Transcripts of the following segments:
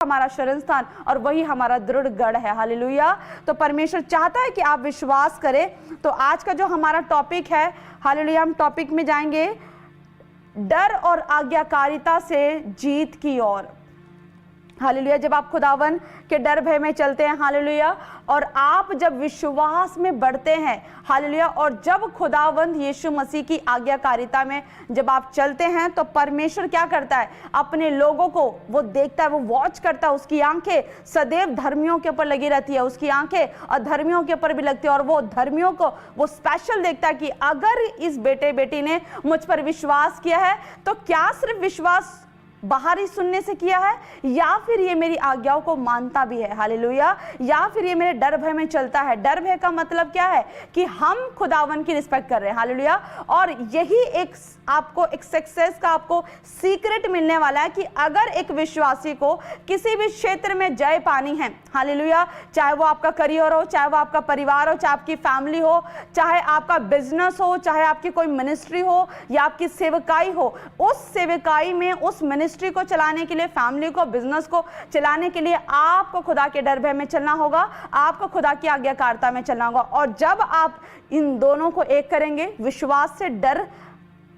हमारा शरण स्थान और वही हमारा दृढ़ गढ़ है। हालेलुया। तो परमेश्वर चाहता है कि आप विश्वास करें। तो आज का जो हमारा टॉपिक है, हालेलुया, हम टॉपिक में जाएंगे डर और आज्ञाकारिता से जीत की ओर। हालेलुया। जब आप खुदावन के डर भय में चलते हैं, हालेलुया, और आप जब विश्वास में बढ़ते हैं, हालेलुया, और जब खुदावंद यीशु मसीह की आज्ञाकारिता में जब आप चलते हैं, तो परमेश्वर क्या करता है, अपने लोगों को वो देखता है, वो वॉच करता है। उसकी आंखें सदैव धर्मियों के ऊपर लगी रहती है, उसकी आंखें अधर्मियों के ऊपर भी लगती है, और वो धर्मियों को वो स्पेशल देखता है कि अगर इस बेटे बेटी ने मुझ पर विश्वास किया है, तो क्या सिर्फ विश्वास बाहरी सुनने से किया है, या फिर ये मेरी आज्ञाओं को मानता भी है। हालेलुया। या फिर ये मेरे डर भय में चलता है। डर भय का मतलब क्या है कि हम खुदावन की रिस्पेक्ट कर रहे हैं। हालेलुया। और यही एक आपको एक सक्सेस का आपको सीक्रेट मिलने वाला है कि अगर एक विश्वासी को किसी भी क्षेत्र में जय पानी है, हालेलुया, चाहे वो आपका करियर हो, चाहे वो आपका परिवार हो, चाहे आपकी फैमिली हो, चाहे आपका बिजनेस हो, चाहे आपकी कोई मिनिस्ट्री हो या आपकी सेवकाई हो, उस सेवकाई में उस मिनिस्ट्री को चलाने के लिए, फैमिली को, बिजनेस को चलाने के लिए आपको खुदा के डर भय में चलना होगा, आपको खुदा की आज्ञाकारिता में चलना होगा। और जब आप इन दोनों को एक करेंगे, विश्वास से डर,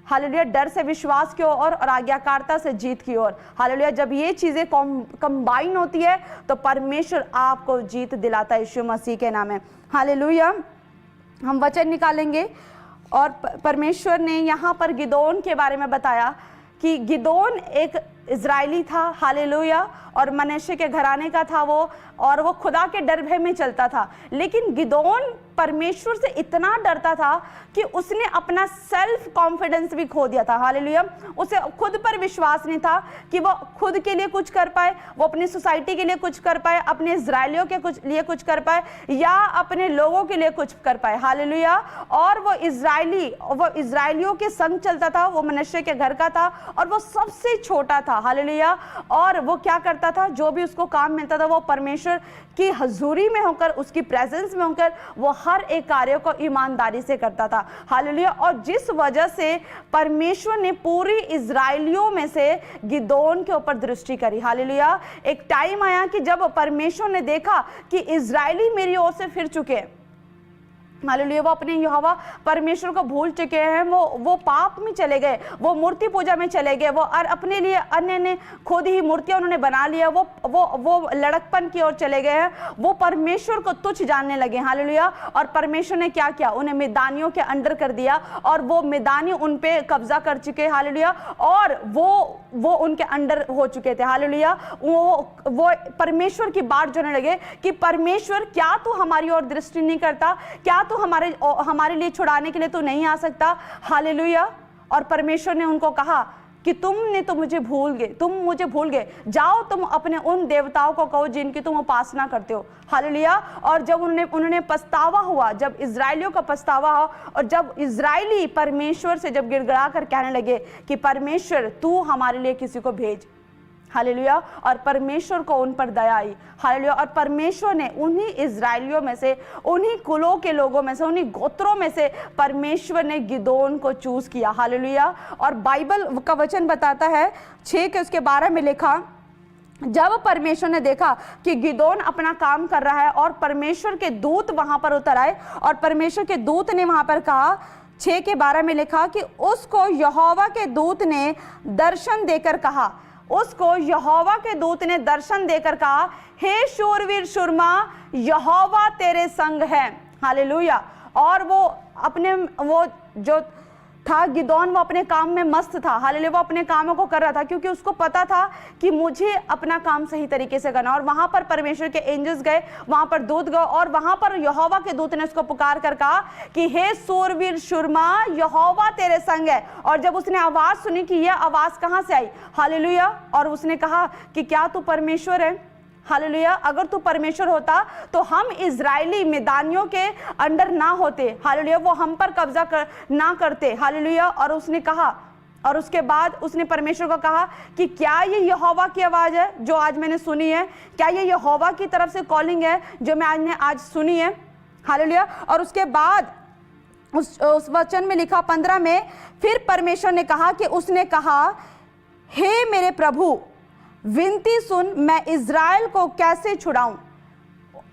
हालेलुया, डर से विश्वास की ओर और आज्ञाकारिता से जीत की ओर, हालेलुया, जब ये चीजें कंबाइन होती है तो परमेश्वर आपको जीत दिलाता है यीशु मसीह के नाम में। हालेलुया। हम वचन निकालेंगे और परमेश्वर ने यहाँ पर गिदोन के बारे में बताया कि गिदोन एक इजरायली था, हालेलुया, और मनश्शे के घराने का था वो, और वो खुदा के डर भय में चलता था। लेकिन गिदोन परमेश्वर से इतना डरता था कि उसने अपना सेल्फ कॉन्फिडेंस भी खो दिया था। हालेलुया। उसे खुद पर विश्वास नहीं था कि वो खुद के लिए कुछ कर पाए, वो अपनी सोसाइटी के लिए कुछ कर पाए, अपने इजरायलियों के लिए कुछ कर पाए, या अपने लोगों के लिए कुछ कर पाए। हालेलुया। और वो इजरायलियों के संग चलता था, वो मनश्शे के घर का था और वो सबसे छोटा था। हालेलुया। और वो क्या करता था, जो भी उसको काम मिलता था वो परमेश्वर की हजूरी में होकर, उसकी प्रेजेंस में होकर वो हर एक कार्य को ईमानदारी से करता था। हालेलुया। और जिस वजह से परमेश्वर ने पूरी इजरायलियों में से गिदोन के ऊपर दृष्टि करी। हालेलुया। एक टाइम आया कि जब परमेश्वर ने देखा कि इजरायली मेरी ओर से फिर चुके हैं, हालेलुया, वो अपने यहोवा परमेश्वर को भूल चुके हैं, वो पाप में चले गए, वो मूर्ति पूजा में चले गए, वो अपने लिए अन्य ने खुद ही मूर्तियां उन्होंने बना लिया, वो लड़कपन की ओर चले गए हैं, वो परमेश्वर को तुच्छ जानने लगे। हालेलुया। और परमेश्वर ने क्या किया, उन्हें मिदानियों के अंडर कर दिया, और वो मिदानी उन पे कब्जा कर चुके। हालेलुया। और वो उनके अंडर हो चुके थे। हालेलुया। वो परमेश्वर की बात जोड़ने लगे कि परमेश्वर, क्या तू हमारी ओर दृष्टि नहीं करता, क्या तू हमारे लिए छुड़ाने के लिए तू नहीं आ सकता। हालेलुया। और परमेश्वर ने उनको कहा कि तुम मुझे भूल गए, जाओ तुम अपने उन देवताओं को कहो जिनकी तुम उपासना करते हो। हालेलुया। और जब उन्होंने पछतावा हुआ, जब इजरायलियों का पछतावा हुआ, और जब इजरायली परमेश्वर से जब गिड़गिड़ा कर कहने लगे कि परमेश्वर तू हमारे लिए किसी को भेज, हालेलुया, और परमेश्वर को उन पर दया आई। हालेलुया। और परमेश्वर ने उन्हीं इजरायलियों में से, उन्हीं कुलों के लोगों में से, उन्हीं गोत्रों में से परमेश्वर ने गिदोन को चूज किया। हालेलुया। और बाइबल का वचन बताता है 6 के उसके 12 में लिखा, जब परमेश्वर ने देखा कि गिदोन अपना काम कर रहा है और परमेश्वर के दूत वहां पर उतर आए, और परमेश्वर के दूत ने वहां पर कहा, 6 के 12 में लिखा कि उसको यहोवा के दूत ने दर्शन देकर कहा, उसको यहोवा के दूत ने दर्शन देकर कहा, हे शूरवीर शूरमा, यहोवा तेरे संग है। हालेलुया। और वो जो था गिदोन, वो अपने काम में मस्त था। हालेलुया। वो अपने कामों को कर रहा था क्योंकि उसको पता था कि मुझे अपना काम सही तरीके से करना। और वहां पर परमेश्वर के एंजल्स गए, वहां पर दूत गए, और वहां पर यहोवा के दूत ने उसको पुकार कर कहा कि हे सूरवीर शूरमा, यहोवा तेरे संग है। और जब उसने आवाज सुनी कि यह आवाज कहां से आई, हालेलुया, और उसने कहा कि क्या तू परमेश्वर है। हालेलुया। अगर तू परमेश्वर होता तो हम इजरायली मिदानियों के अंडर ना होते। हालेलुया। वो हम पर कब्जा ना करते। हालेलुया। और उसने कहा, और उसके बाद उसने परमेश्वर को कहा कि क्या ये यहोवा की आवाज है जो आज मैंने सुनी है, क्या ये यहोवा की तरफ से कॉलिंग है जो मैं आज सुनी है। हालेलुया। और उसके बाद उस वचन में लिखा 15 में, फिर परमेश्वर ने कहा कि उसने कहा, हे मेरे प्रभु, विनती सुन, मैं इज़राइल को कैसे छुड़ाऊं।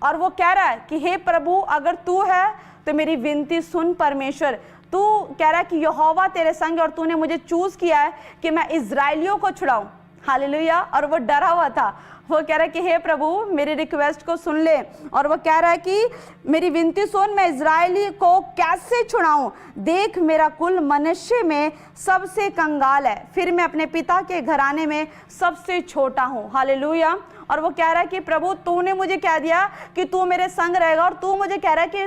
और वो कह रहा है कि हे प्रभु, अगर तू है तो मेरी विनती सुन। परमेश्वर तू कह रहा है कि यहोवा तेरे संग और तूने मुझे चूज किया है कि मैं इज़राइलियों को छुड़ाऊं। हालेलुया। और वो डरा हुआ था, वो कह रहा है कि हे प्रभु मेरी रिक्वेस्ट को सुन ले। और वो कह रहा है कि मेरी विनती सुन, मैं इज़राइली को कैसे छुड़ाऊं। देख मेरा कुल मनुष्य में सबसे कंगाल है, फिर मैं अपने पिता के घराने में सबसे छोटा हूं। हालेलुया। और वो कह रहा है कि प्रभु तूने मुझे कह दिया कि तू मेरे संग रहेगा, और तू मुझे कह रहा है कि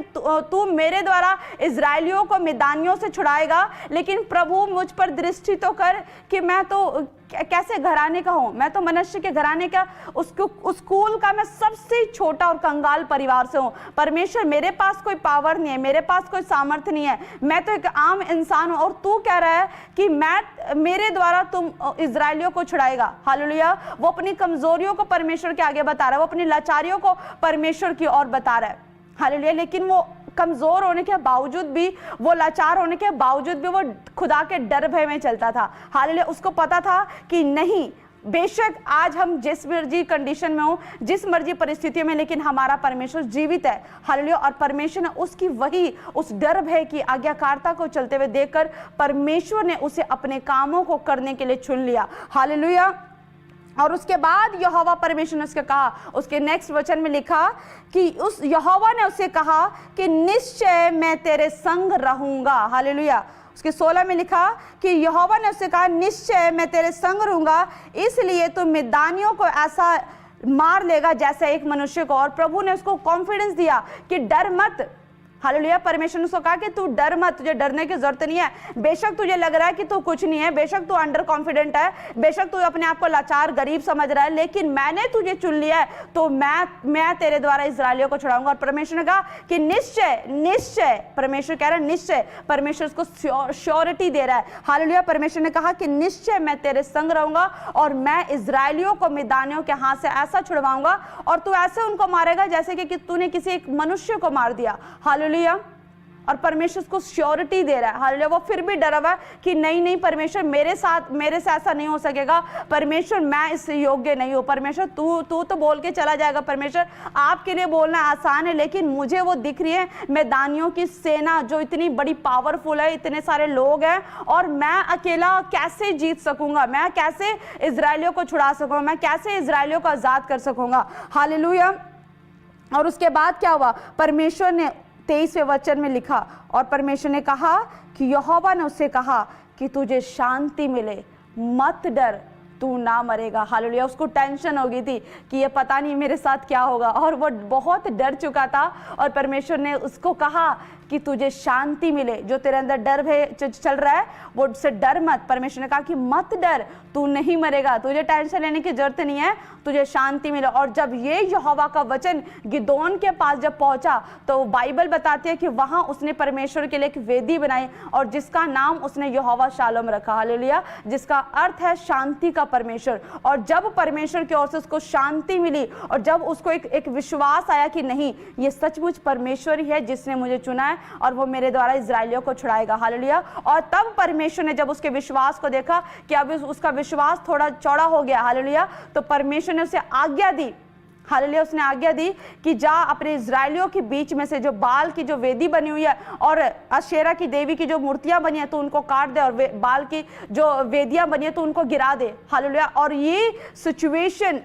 तू मेरे द्वारा इज़राइलियों को मिदानियों से छुड़ाएगा। लेकिन प्रभु मुझ पर दृष्टि तो कर कि मैं तो कैसे घराने का हूं, मैं तो मनुष्य के घराने का, उस कुल का मैं सबसे छोटा और कंगाल परिवार से हूं। परमेश्वर मेरे पास कोई पावर नहीं है, मेरे पास कोई सामर्थ्य नहीं है, मैं तो एक आम इंसान हूं। और तू कह रहा है कि मेरे द्वारा तुम इज़राइलियों को छुड़ाएगा। हालेलुया। वो अपनी कमजोरियों को परमेश्वर के आगे बता रहा है, वो अपनी लाचारियों को परमेश्वर की ओर बता रहा है। हालेलुया। लेकिन वो कमजोर होने के बावजूद भी, वो लाचार होने के बावजूद भी वो खुदा के डर भय में चलता था। हालेलुया। उसको पता था कि नहीं, बेशक आज हम जिस मर्जी कंडीशन में हो, जिस मर्जी परिस्थितियों में, लेकिन हमारा परमेश्वर जीवित है। हालेलुया। और परमेश्वर ने उसकी वही उस डर भय की आज्ञाकारिता को चलते हुए देखकर परमेश्वर ने उसे अपने कामों को करने के लिए चुन लिया। हालेलुया। और उसके बाद यहोवा परमेश्वर ने उसके कहा, उसके नेक्स्ट वचन में लिखा कि उस यहोवा ने उसे कहा कि निश्चय मैं तेरे संग रहूंगा। हालेलुया। उसके 16 में लिखा कि यहोवा ने उसे कहा निश्चय मैं तेरे संग रहूंगा, इसलिए तुम मिद्यानियों को ऐसा मार लेगा जैसे एक मनुष्य को। और प्रभु ने उसको कॉन्फिडेंस दिया कि डर मत। हालेलुया। परमेश्वर ने उसको कहा कि तू डर मत, तुझे डरने की जरूरत नहीं है। बेशक तुझे लग रहा है कि तू कुछ नहीं है, बेशक तू अंडर कॉन्फिडेंट है, बेशक तू अपने आप को लाचार गरीब समझ रहा है, लेकिन मैंने तुझे चुन लिया है, तो मैं तेरे द्वारा इज़राइलियों को छुड़ाऊंगा। और परमेश्वर ने कहा कि निश्चय निश्चय, परमेश्वर कह रहा है निश्चय, परमेश्वर उसको श्योरिटी दे रहा है। हालेलुया। परमेश्वर ने कहा कि निश्चय मैं तेरे संग रहूंगा और मैं इज़राइलियों को मिद्यानियों के हाथ से ऐसा छुड़वाऊंगा, और तू ऐसे उनको मारेगा जैसे कि तूने किसी एक मनुष्य को मार दिया। हालेलुया। और परमेश्वर को श्योरिटी दे रहा है। हालेलुया। वो फिर भी डरा हुआ कि नहीं परमेश्वर मेरे से ऐसा नहीं हो सकेगा, परमेश्वर मैं इससे योग्य नहीं हूं। परमेश्वर तू तो बोल के चला जाएगा, परमेश्वर आपके लिए बोलना आसान है, लेकिन मुझे वो दिख रही है मैदानियों की सेना जो इतनी बड़ी पावरफुल है, इतने सारे लोग हैं, और मैं अकेला कैसे जीत सकूंगा, मैं कैसे इज़राइलियों को छुड़ा सकूंगा, मैं कैसे इज़राइलियों को आजाद कर सकूंगा। हालेलुया। और उसके बाद क्या हुआ, परमेश्वर ने 23वें वचन में लिखा, और परमेश्वर ने कहा कि यहोवा ने उससे कहा कि तुझे शांति मिले, मत डर, तू ना मरेगा। हालेलुया। उसको टेंशन हो गई थी कि ये पता नहीं मेरे साथ क्या होगा, और वो बहुत डर चुका था। और परमेश्वर ने उसको कहा कि तुझे शांति मिले, जो तेरे अंदर डर भय चल रहा है वो से डर मत। परमेश्वर ने कहा कि मत डर, तू नहीं मरेगा, तुझे टेंशन लेने की जरूरत नहीं है, तुझे शांति मिले। और जब ये यहोवा का वचन गिदोन के पास जब पहुंचा, तो बाइबल बताती है कि वहां उसने परमेश्वर के लिए एक वेदी बनाई, और जिसका नाम उसने यहोवा शालोम रखा। हालेलुया। जिसका अर्थ है शांति का परमेश्वर। और जब परमेश्वर की ओर से उसको शांति मिली, और जब उसको एक विश्वास आया कि नहीं, ये सचमुच परमेश्वर ही है जिसने मुझे चुना है, और वो मेरे द्वारा इज़राइलियों को छुड़ाएगा। हालेलुया। और तब परमेश्वर ने जब उसके विश्वास को देखा कि अब उसका विश्वास थोड़ा चौड़ा हो गया, हालेलुया, तो परमेश्वर ने उसे आज्ञा दी। हालेलुया। उसने आज्ञा दी कि जा अपने इज़राइलियों के बीच में से जो बाल की जो वेदी बनी हुई है और अशेरा की देवी की जो मूर्तियां बनी है तो उनको काट दे, और बाल की जो वेदियां बनी है तो उनको गिरा दे। हालेलुया। और ये सिचुएशन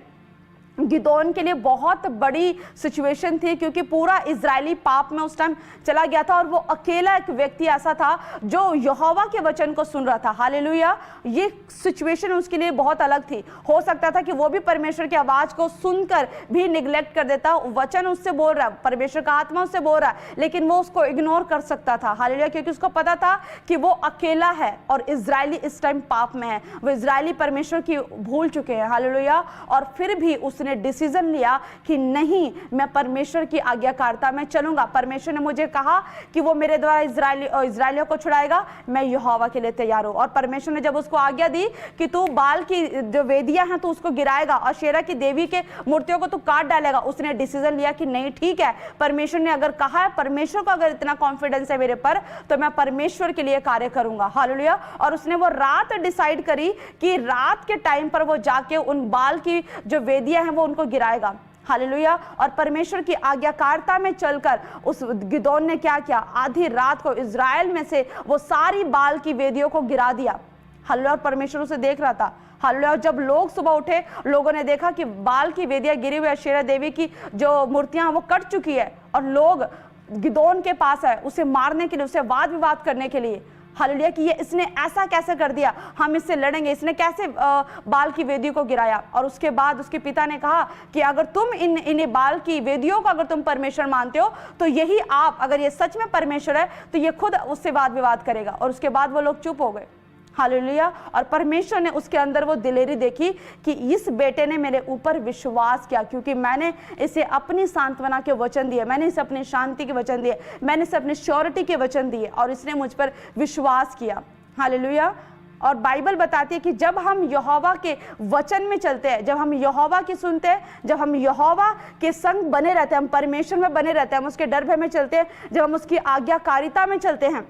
गिदोन के लिए बहुत बड़ी सिचुएशन थी, क्योंकि पूरा इजरायली पाप में उस टाइम चला गया था, और वो अकेला एक व्यक्ति ऐसा था जो यहोवा के वचन को सुन रहा था। हालेलुया। ये सिचुएशन उसके लिए बहुत अलग थी। हो सकता था कि वो भी परमेश्वर की आवाज को सुनकर भी निगलेक्ट कर देता, वचन उससे बोल रहा है, परमेश्वर का आत्मा उससे बोल रहा है, लेकिन वो उसको इग्नोर कर सकता था। हालेलुया। क्योंकि उसको पता था कि वो अकेला है और इजरायली इस टाइम पाप में है, वो इजरायली परमेश्वर की भूल चुके हैं। हालेलुया। और फिर भी उसने उसने डिसीजन लिया कि नहीं, मैं परमेश्वर की आज्ञाकारिता में चलूंगा। परमेश्वर ने मुझे कहा कि वो मेरे द्वारा इजराइलियों को छुड़ाएगा, मैं यहोवा के लिए तैयार हूं। और परमेश्वर ने जब उसको आज्ञा दी कि तू बाल की जो वेदियां हैं तो उसको गिराएगा और शेरा की देवी के मूर्तियों को तू काट डालेगा, उसने डिसीजन लिया कि नहीं ठीक है, परमेश्वर ने अगर कहा है, परमेश्वर को अगर इतना कॉन्फिडेंस है मेरे पर, तो मैं परमेश्वर के लिए कार्य करूंगा। हालेलुया। और उसने वो रात डिसाइड करी कि रात के टाइम पर वो जाके उन बाल की जो वेदियां हैं वो उनको गिराएगा। हालेलुया। और परमेश्वर की आज्ञाकारिता में चलकर उस गिदोन ने क्या किया, आधी रात को इजराइल में से वो सारी बाल की वेदियों को गिरा दिया। हालेलुया। और परमेश्वर उसे देख रहा था। हालेलुया। और जब लोग सुबह उठे, लोगों ने देखा कि बाल की वेदियां गिरी हुई, अशेरा देवी की जो मूर्तियां वो कट चुकी है, और लोग गिदोन के पास है उसे मारने के लिए, उसे वाद विवाद करने के लिए। हालेलुया। कि ये इसने ऐसा कैसे कर दिया, हम इससे लड़ेंगे, इसने कैसे बाल की वेदियों को गिराया। और उसके बाद उसके पिता ने कहा कि अगर तुम इन बाल की वेदियों को अगर तुम परमेश्वर मानते हो, तो यही आप, अगर ये सच में परमेश्वर है तो ये खुद उससे वाद विवाद करेगा। और उसके बाद वो लोग चुप हो गए। हालेलुया। और परमेश्वर ने उसके अंदर वो दिलेरी देखी कि इस बेटे ने मेरे ऊपर विश्वास किया, क्योंकि मैंने इसे अपनी सांत्वना के वचन दिए, मैंने इसे अपनी शांति के वचन दिए, मैंने इसे अपनी श्योरिटी के वचन दिए, और इसने मुझ पर विश्वास किया। हालेलुया। और बाइबल बताती है कि जब हम यहोवा के वचन में चलते हैं, जब हम यहोवा की सुनते हैं, जब हम यहोवा के संग बने रहते हैं, हम परमेश्वर में बने रहते हैं, हम उसके डर भय में चलते हैं, जब हम उसकी आज्ञाकारिता में चलते हैं,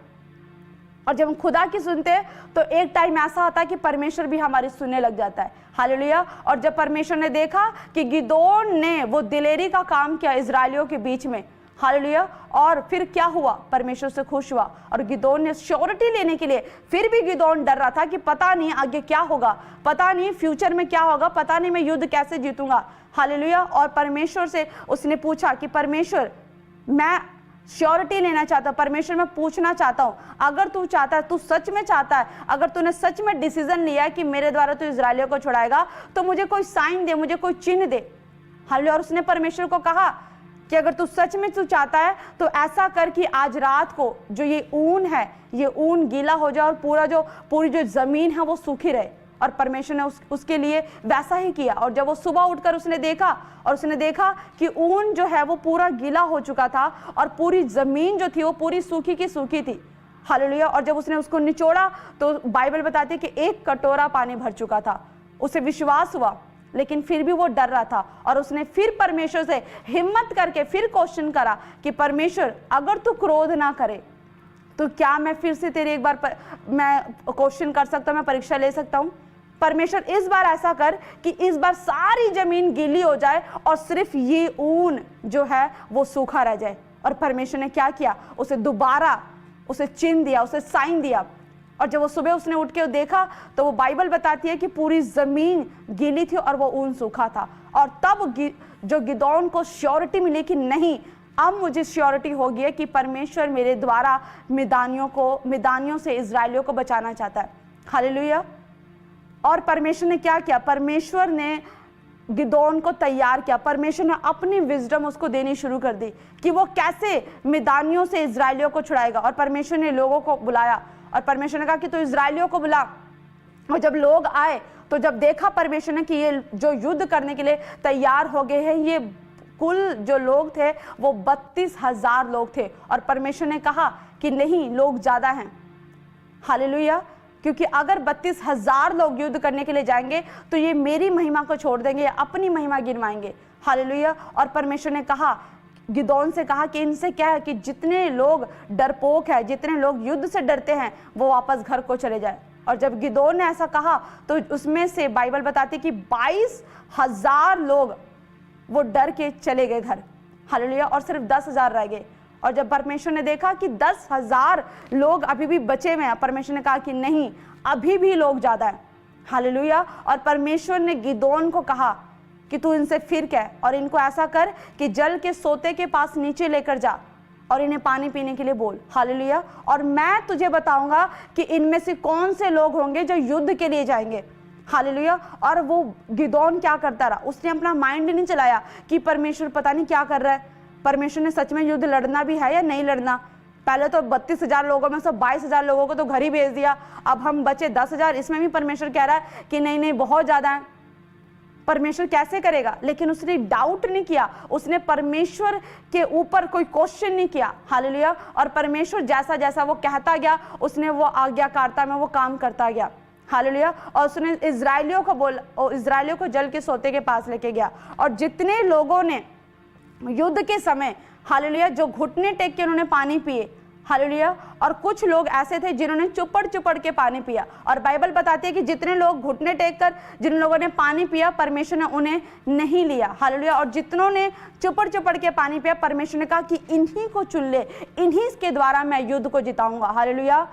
और जब हम खुदा की सुनते हैं, तो एक टाइम ऐसा आता है कि परमेश्वर भी हमारी सुनने लग जाता है। हालेलुया। और जब परमेश्वर ने देखा कि गिदोन ने वो दिलेरी का काम किया इजराइलियों के बीच में, हालेलुया, और फिर क्या हुआ, परमेश्वर से खुश हुआ। और गिदोन ने श्योरिटी लेने के लिए, फिर भी गिदोन डर रहा था कि पता नहीं आगे क्या होगा, पता नहीं फ्यूचर में क्या होगा, पता नहीं मैं युद्ध कैसे जीतूंगा। हालेलुया। और परमेश्वर से उसने पूछा कि परमेश्वर, मैं श्योरिटी लेना चाहता हूं, परमेश्वर मैं पूछना चाहता हूं, अगर तू चाहता है, तू सच में चाहता है, अगर तूने सच में डिसीजन लिया है कि मेरे द्वारा तू इजराइलियों को छुड़ाएगा, तो मुझे कोई साइन दे, मुझे कोई चिन्ह दे। हालेलुया। और उसने परमेश्वर को कहा कि अगर तू सच में तू चाहता है तो ऐसा कर कि आज रात को जो ये ऊन है, ये ऊन गीला हो जाए और पूरी जो जमीन है वो सूखी रहे। और परमेश्वर ने उसके लिए वैसा ही किया। और जब वो सुबह उठकर उसने देखा, और उसने देखा कि ऊन जो है वो पूरा गीला हो चुका था, और पूरी जमीन जो थी वो पूरी सूखी की सूखी थी। हालेलुया। और जब उसने उसको निचोड़ा, तो बाइबल बताती है कि 1 कटोरा पानी भर चुका था। उसे विश्वास हुआ, लेकिन फिर भी वो डर रहा था। और उसने फिर परमेश्वर से हिम्मत करके फिर क्वेश्चन करा कि परमेश्वर, अगर तू क्रोध ना करे तो क्या मैं फिर से तेरे एक बार मैं क्वेश्चन कर सकता हूं, मैं परीक्षा ले सकता हूं। परमेश्वर, इस बार ऐसा कर कि इस बार सारी जमीन गीली हो जाए और सिर्फ ये ऊन जो है वो सूखा रह जाए। और परमेश्वर ने क्या किया, उसे दोबारा उसे चिन्ह दिया, उसे साइन दिया। और जब वो सुबह उसने उठ के देखा, तो वो बाइबल बताती है कि पूरी जमीन गीली थी और वो ऊन सूखा था। और तब जो गिदोन को श्योरिटी मिली कि नहीं, अब मुझे श्योरिटी हो गई है कि परमेश्वर मेरे द्वारा मिदानियों से इजराइलियों को बचाना चाहता है। हालेलुया। और परमेश्वर ने क्या किया, परमेश्वर ने गिदोन को तैयार किया। परमेश्वर ने अपनी विजडम उसको देनी शुरू कर दी कि वो कैसे मिदानियों से इजराइलियों को छुड़ाएगा। और परमेश्वर ने लोगों को बुलाया, और परमेश्वर ने कहा कि तू इजराइलियों को बुला। और जब लोग आए, तो जब देखा परमेश्वर ने कि ये जो युद्ध करने के लिए तैयार हो गए हैं, ये कुल जो लोग थे वो 32,000 लोग थे। और परमेश्वर ने कहा कि नहीं, लोग ज्यादा हैं। हालेलुया। क्योंकि अगर 32,000 लोग युद्ध करने के लिए जाएंगे तो ये मेरी महिमा को छोड़ देंगे, अपनी महिमा गिनवाएंगे। हालेलुया। और परमेश्वर ने कहा, गिदोन से कहा कि इनसे क्या है कि जितने लोग डरपोक है, जितने लोग युद्ध से डरते हैं, वो वापस घर को चले जाए। और जब गिदोन ने ऐसा कहा, तो उसमें से बाइबल बताती कि 22,000 लोग वो डर के चले गए घर। हालेलुया। और सिर्फ 10,000 रह गए। और जब परमेश्वर ने देखा कि 10,000 लोग अभी भी बचे हुए हैं, परमेश्वर ने कहा कि नहीं, अभी भी लोग ज्यादा हैं। हालेलुया। और परमेश्वर ने गिदोन को कहा कि तू इनसे फिर कह, और इनको ऐसा कर कि जल के सोते के पास नीचे लेकर जा और इन्हें पानी पीने के लिए बोल। हालेलुया। और मैं तुझे बताऊंगा कि इनमें से कौन से लोग होंगे जो युद्ध के लिए जाएंगे। हालेलुया। और वो गिदोन क्या करता रहा, उसने अपना माइंड नहीं चलाया कि परमेश्वर पता नहीं क्या कर रहा है, परमेश्वर ने सच में युद्ध लड़ना भी है या नहीं लड़ना। पहले तो 32,000 लोगों में से 22,000 लोगों को तो घर ही भेज दिया, अब हम बचे 10,000। इसमें भी परमेश्वर कह रहा है कि नहीं नहीं, बहुत ज्यादा है। परमेश्वर कैसे करेगा, लेकिन उसने डाउट नहीं किया, उसने परमेश्वर के ऊपर कोई क्वेश्चन नहीं किया। हालेलुया। और परमेश्वर जैसा जैसा वो कहता गया, उसने वो आज्ञाकारिता में वो काम करता गया। हालेलुया। और उसने इजराइलियों को जल के सोते के पास लेके गया, और जितने लोगों ने युद्ध के समय हालेलुया जो घुटने टेक के उन्होंने पानी पिए, हालेलुया, और कुछ लोग ऐसे थे जिन्होंने चुपड़ चुपड़ के पानी पिया। और बाइबल बताती है कि जितने लोग घुटने टेक कर जिन लोगों ने पानी पिया, परमेश्वर ने उन्हें नहीं लिया। हालेलुया। और जितनों ने चुपड़ चुपड़ के पानी पिया, परमेश्वर ने कहा कि इन्हीं को चुन ले, इन्हीं के द्वारा मैं युद्ध को जिताऊंगा। हालेलुया।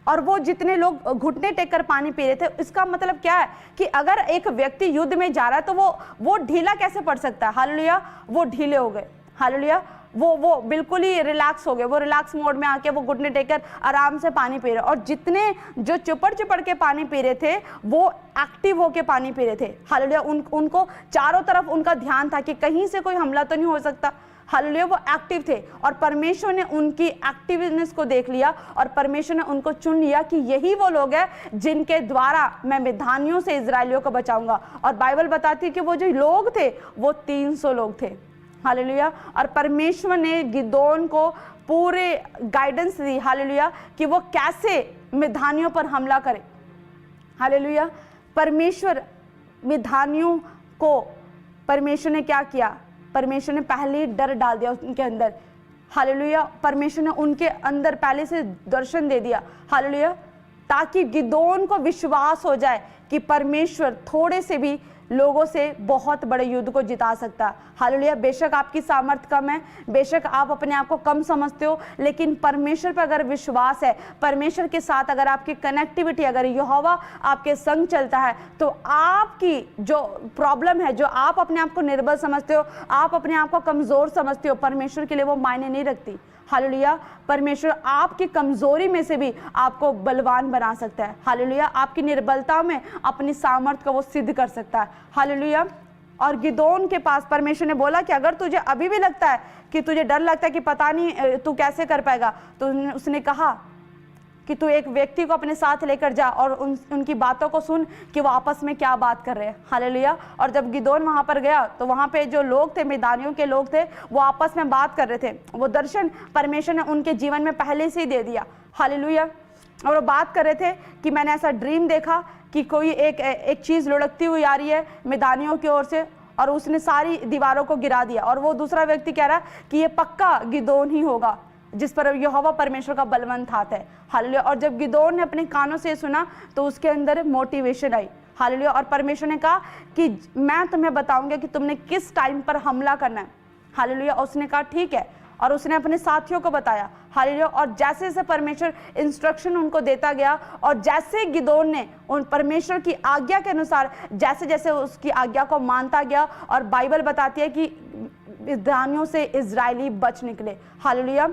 और वो जितने लोग घुटने टेक कर पानी पी रहे थे, इसका मतलब क्या है कि अगर एक व्यक्ति युद्ध में जा रहा है तो वो ढीला कैसे पड़ सकता है। हालेलुया। वो ढीले हो गए। हालेलुया। वो बिल्कुल ही रिलैक्स हो गए, वो रिलैक्स मोड में आके वो घुटने टेकर आराम से पानी पी रहे। और जितने जो चुपड़ चुपड़ के पानी पी रहे थे, वो एक्टिव होके पानी पी रहे थे। हालेलुया। उनको चारों तरफ उनका ध्यान था कि कहीं से कोई हमला तो नहीं हो सकता। हालेलुया। वो एक्टिव थे, और परमेश्वर ने उनकी एक्टिवनेस को देख लिया, और परमेश्वर ने उनको चुन लिया कि यही वो लोग हैं जिनके द्वारा मैं मिद्यानियों से इजराइलियों को बचाऊंगा। और बाइबल बताती है कि वो जो लोग थे वो 300 लोग थे। हालेलुया। और परमेश्वर ने गिदोन को पूरे गाइडेंस दी, हालेलुया, कि वो कैसे मिद्यानियों पर हमला करे। हालेलुया। परमेश्वर मिद्यानियों को, परमेश्वर ने क्या किया, परमेश्वर ने पहले ही डर डाल दिया उनके अंदर। हालेलुया। परमेश्वर ने उनके अंदर पहले से दर्शन दे दिया। हालेलुया। ताकि गिदोन को विश्वास हो जाए कि परमेश्वर थोड़े से भी लोगों से बहुत बड़े युद्ध को जिता सकता है। हालेलुया। बेशक आपकी सामर्थ्य कम है, बेशक आप अपने आप को कम समझते हो, लेकिन परमेश्वर पर अगर विश्वास है, परमेश्वर के साथ अगर आपकी कनेक्टिविटी, अगर यहोवा आपके संग चलता है, तो आपकी जो प्रॉब्लम है, जो आप अपने आप को निर्बल समझते हो, आप अपने आप को कमजोर समझते हो, परमेश्वर के लिए वो मायने नहीं रखती। हालेलुया। परमेश्वर आपकी कमजोरी में से भी आपको बलवान बना सकता है। हालेलुया। आपकी निर्बलता में अपनी सामर्थ्य को वो सिद्ध कर सकता है। हालेलुया। और गिदोन के पास परमेश्वर ने बोला कि अगर तुझे अभी भी लगता है कि तुझे डर लगता है कि पता नहीं तू कैसे कर पाएगा, तो उसने कहा कि तू एक व्यक्ति को अपने साथ लेकर जा और उनकी बातों को सुन कि वो आपस में क्या बात कर रहे हैं। हालेलुया। और जब गिदोन वहां पर गया तो वहां पे जो लोग थे, मिद्यानियों के लोग थे, वो आपस में बात कर रहे थे। वो दर्शन परमेश्वर ने उनके जीवन में पहले से ही दे दिया। हालेलुया। और वो बात कर रहे थे कि मैंने ऐसा ड्रीम देखा कि कोई एक चीज लुढ़कती हुई आ रही है मिद्यानियों की ओर से, और उसने सारी दीवारों को गिरा दिया। और वो दूसरा व्यक्ति कह रहा कि ये पक्का गिदोन ही होगा जिस पर यहोवा परमेश्वर का बलवंत हाथ है। हालेलुया। और जब गिदोन ने अपने कानों से सुना तो उसके अंदर मोटिवेशन आई। हालेलुया। और परमेश्वर ने कहा कि मैं तुम्हें बताऊंगा कि तुमने किस टाइम पर हमला करना है। हालेलुया। और उसने कहा ठीक है, और उसने अपने साथियों को बताया। हालेलुया। और जैसे जैसे परमेश्वर इंस्ट्रक्शन उनको देता गया, और जैसे गिदोन ने उन परमेश्वर की आज्ञा के अनुसार जैसे जैसे उसकी आज्ञा को मानता गया, और बाइबल बताती है कि मिद्यानियों से इजरायली बच निकले। हालेलुया।